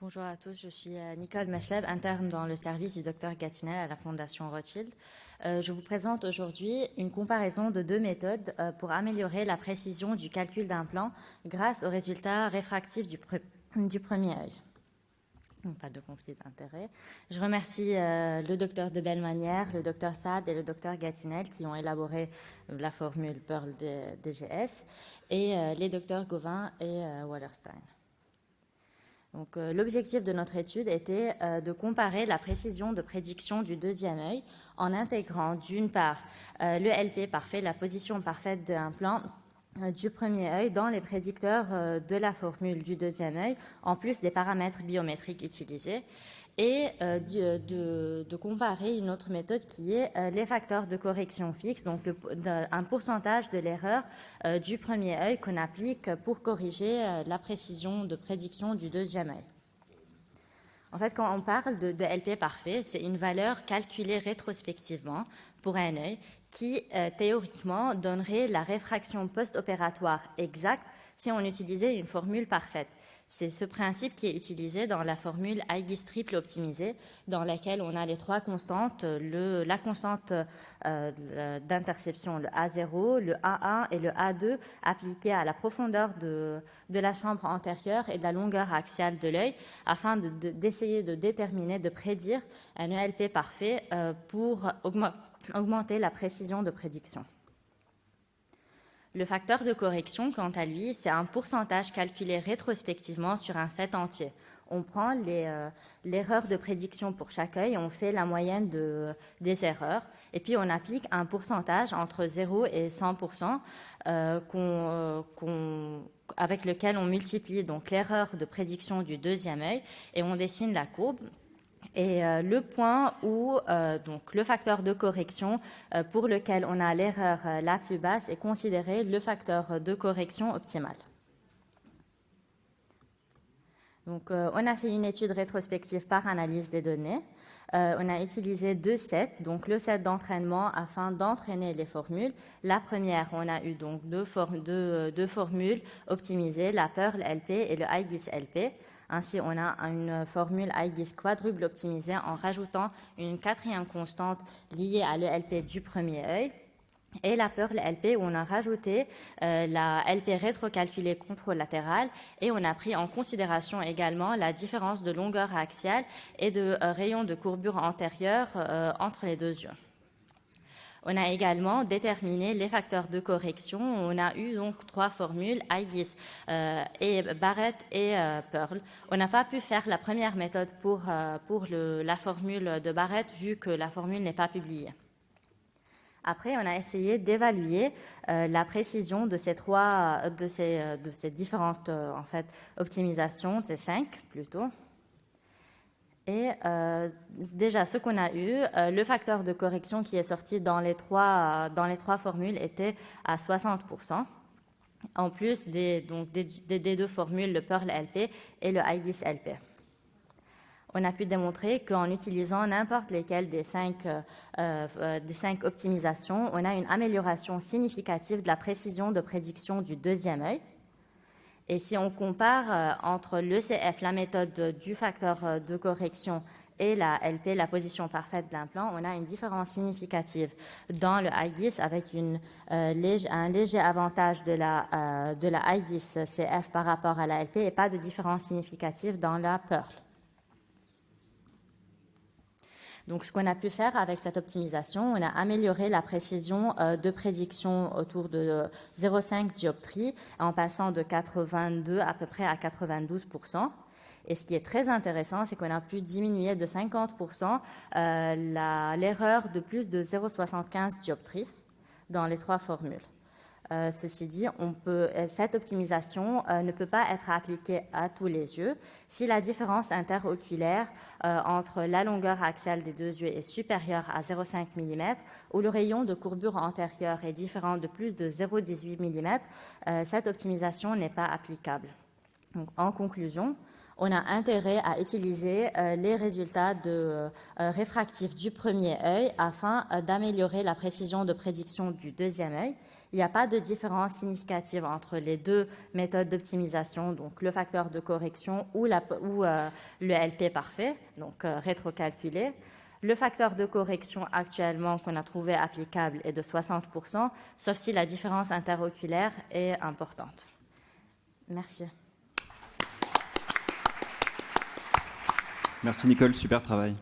Bonjour à tous, je suis Nicole Meschleb, interne dans le service du Dr Gatinel à la Fondation Rothschild. Je vous présente aujourd'hui une comparaison de deux méthodes pour améliorer la précision du calcul d'un plan grâce aux résultats réfractifs du premier œil. Donc, pas de conflit d'intérêt. Je remercie le docteur de Bellemanière, le docteur Saad et le docteur Gatinel qui ont élaboré la formule Pearl DGS et les docteurs Gauvin et Wallerstein. Donc, l'objectif de notre étude était de comparer la précision de prédiction du deuxième œil en intégrant d'une part le LP parfait, la position parfaite d'un plan du premier œil dans les prédicteurs de la formule du deuxième œil, en plus des paramètres biométriques utilisés, et de comparer une autre méthode qui est les facteurs de correction fixes, donc un pourcentage de l'erreur du premier œil qu'on applique pour corriger la précision de prédiction du deuxième œil. En fait, quand on parle de LP parfait, c'est une valeur calculée rétrospectivement pour un œil qui, théoriquement, donnerait la réfraction post-opératoire exacte si on utilisait une formule parfaite. C'est ce principe qui est utilisé dans la formule IGIS triple optimisée, dans laquelle on a les trois constantes, la constante d'interception, le A0, le A1 et le A2, appliquées à la profondeur de la chambre antérieure et de la longueur axiale de l'œil, afin d'essayer de déterminer, de prédire un ELP parfait pour augmenter la précision de prédiction. Le facteur de correction, quant à lui, c'est un pourcentage calculé rétrospectivement sur un set entier. On prend l'erreur de prédiction pour chaque œil, on fait la moyenne des erreurs, et puis on applique un pourcentage entre 0 et 100% avec lequel on multiplie donc l'erreur de prédiction du deuxième œil, et on dessine la courbe. Et le point où donc le facteur de correction pour lequel on a l'erreur la plus basse est considéré le facteur de correction optimal. Donc, on a fait une étude rétrospective par analyse des données. On a utilisé deux sets, donc le set d'entraînement afin d'entraîner les formules. La première, on a eu donc deux formules optimisées, la Pearl LP et le IGIS LP. Ainsi, on a une formule IGIS quadruple optimisée en rajoutant une quatrième constante liée à l'ELP du premier œil. Et la Pearl LP où on a rajouté la LP rétrocalculée contralatérale et on a pris en considération également la différence de longueur axiale et de rayon de courbure antérieure entre les deux yeux. On a également déterminé les facteurs de correction. On a eu donc trois formules, IGIS et Barrett et Pearl. On n'a pas pu faire la première méthode pour la formule de Barrett vu que la formule n'est pas publiée. Après, on a essayé d'évaluer la précision de ces différentes en fait, optimisations, ces 5 plutôt. Et déjà, ce qu'on a eu, le facteur de correction qui est sorti dans les trois formules était à 60%, en plus des deux formules, le Pearl LP et le IGIS LP. On a pu démontrer qu'en utilisant n'importe lesquelles des 5 optimisations, on a une amélioration significative de la précision de prédiction du deuxième œil. Et si on compare entre l'ECF, la méthode du facteur de correction, et la LP, la position parfaite de l'implant, on a une différence significative dans le IGIS avec un léger avantage de la IGIS CF par rapport à la LP et pas de différence significative dans la Pearl. Donc, ce qu'on a pu faire avec cette optimisation, on a amélioré la précision de prédiction autour de 0,5 dioptries en passant de 82 à peu près à 92%. Et ce qui est très intéressant, c'est qu'on a pu diminuer de 50% l'erreur de plus de 0,75 dioptries dans les trois formules. Ceci dit, cette optimisation ne peut pas être appliquée à tous les yeux. Si la différence interoculaire entre la longueur axiale des deux yeux est supérieure à 0,5 mm ou le rayon de courbure antérieure est différent de plus de 0,18 mm, cette optimisation n'est pas applicable. Donc, en conclusion, on a intérêt à utiliser les résultats réfractifs du premier œil afin d'améliorer la précision de prédiction du deuxième œil. Il n'y a pas de différence significative entre les deux méthodes d'optimisation, donc le facteur de correction ou le LP parfait, donc rétrocalculé. Le facteur de correction actuellement qu'on a trouvé applicable est de 60%, sauf si la différence interoculaire est importante. Merci. Merci Nicole, super travail.